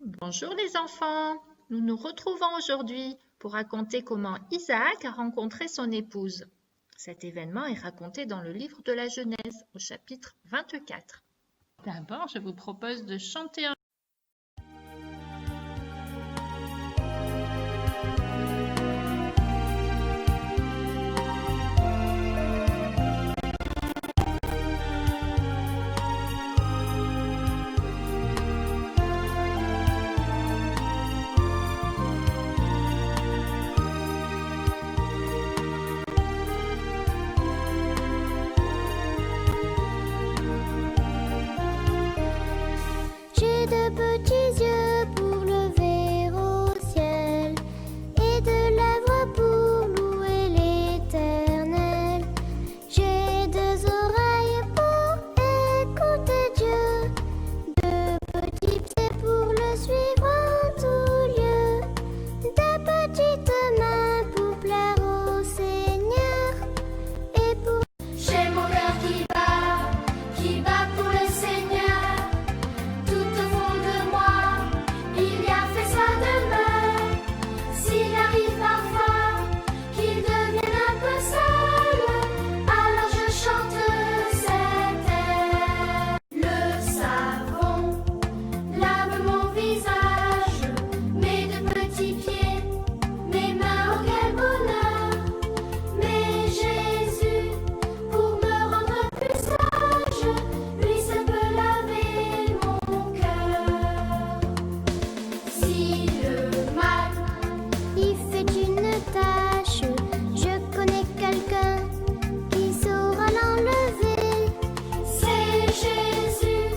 Bonjour les enfants, nous nous retrouvons aujourd'hui pour raconter comment Isaac a rencontré son épouse. Cet événement est raconté dans le livre de la Genèse au chapitre 24. D'abord, je vous propose de chanter un J'ai de petits yeux pour lever au ciel et de la voix pour louer l'Éternel. J'ai deux oreilles pour écouter Dieu, de petits pieds pour le suivre en tout lieu, de petites mains pour plaire au Seigneur et pour... J'ai mon cœur qui bat pour le Seigneur. Tout au fond de moi, il y a fait sa demeure. S'il arrive parfois qu'il devienne un peu seul, alors je chante cet air. Le savon lave mon visage, mes deux petits pieds, mes mains, oh quel bonheur. Mais Jésus, pour me rendre plus sage, lui seul peut laver mon cœur. Si le mal y fait une tâche, je connais quelqu'un qui saura l'enlever. C'est Jésus,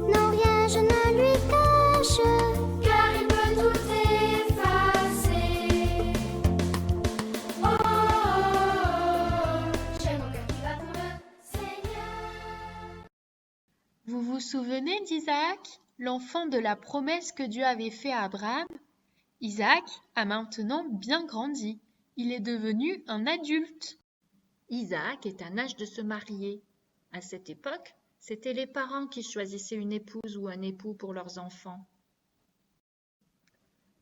non rien je ne lui cache, car il peut tout effacer. Oh, oh, oh, j'ai mon cœur qui bat pour le Seigneur. Vous vous souvenez d'Isaac, l'enfant de la promesse que Dieu avait faite à Abraham? Isaac a maintenant bien grandi. Il est devenu un adulte. Isaac est à l'âge de se marier. À cette époque, c'étaient les parents qui choisissaient une épouse ou un époux pour leurs enfants.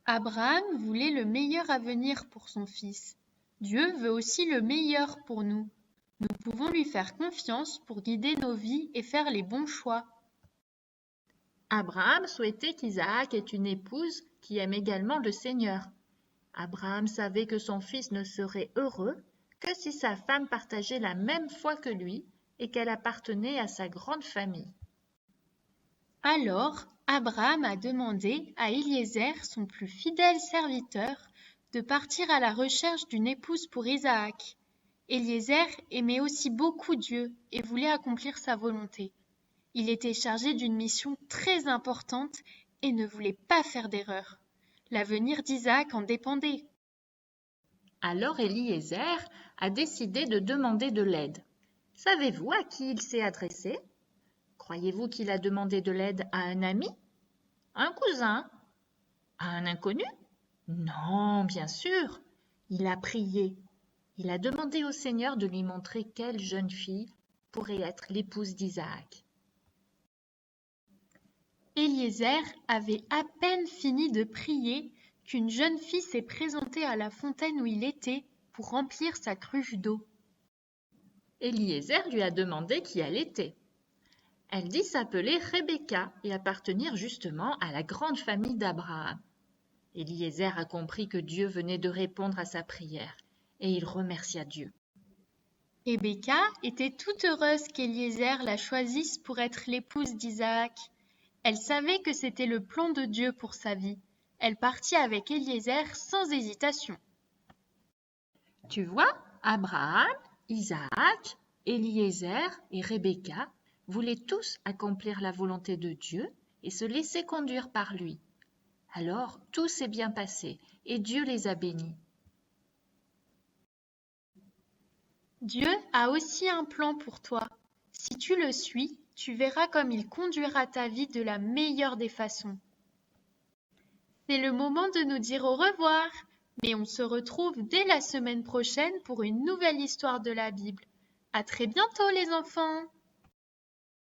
Abraham voulait le meilleur avenir pour son fils. Dieu veut aussi le meilleur pour nous. Nous pouvons lui faire confiance pour guider nos vies et faire les bons choix. Abraham souhaitait qu'Isaac ait une épouse qui aime également le Seigneur. Abraham savait que son fils ne serait heureux que si sa femme partageait la même foi que lui et qu'elle appartenait à sa grande famille. Alors, Abraham a demandé à Éliézer, son plus fidèle serviteur, de partir à la recherche d'une épouse pour Isaac. Éliézer aimait aussi beaucoup Dieu et voulait accomplir sa volonté. Il était chargé d'une mission très importante et ne voulait pas faire d'erreur. L'avenir d'Isaac en dépendait. Alors Éliézer a décidé de demander de l'aide. Savez-vous à qui il s'est adressé? Croyez-vous qu'il a demandé de l'aide à un ami? Un cousin? À un inconnu? Non, bien sûr. Il a prié. Il a demandé au Seigneur de lui montrer quelle jeune fille pourrait être l'épouse d'Isaac. Éliézer avait à peine fini de prier qu'une jeune fille s'est présentée à la fontaine où il était pour remplir sa cruche d'eau. Éliézer lui a demandé qui elle était. Elle dit s'appeler Rebecca et appartenir justement à la grande famille d'Abraham. Éliézer a compris que Dieu venait de répondre à sa prière et il remercia Dieu. Rebecca était toute heureuse qu'Éliézer la choisisse pour être l'épouse d'Isaac. Elle savait que c'était le plan de Dieu pour sa vie. Elle partit avec Éliézer sans hésitation. Tu vois, Abraham, Isaac, Éliézer et Rebecca voulaient tous accomplir la volonté de Dieu et se laisser conduire par lui. Alors tout s'est bien passé et Dieu les a bénis. Dieu a aussi un plan pour toi. Si tu le suis, tu verras comme il conduira ta vie de la meilleure des façons. C'est le moment de nous dire au revoir, mais on se retrouve dès la semaine prochaine pour une nouvelle histoire de la Bible. À très bientôt les enfants!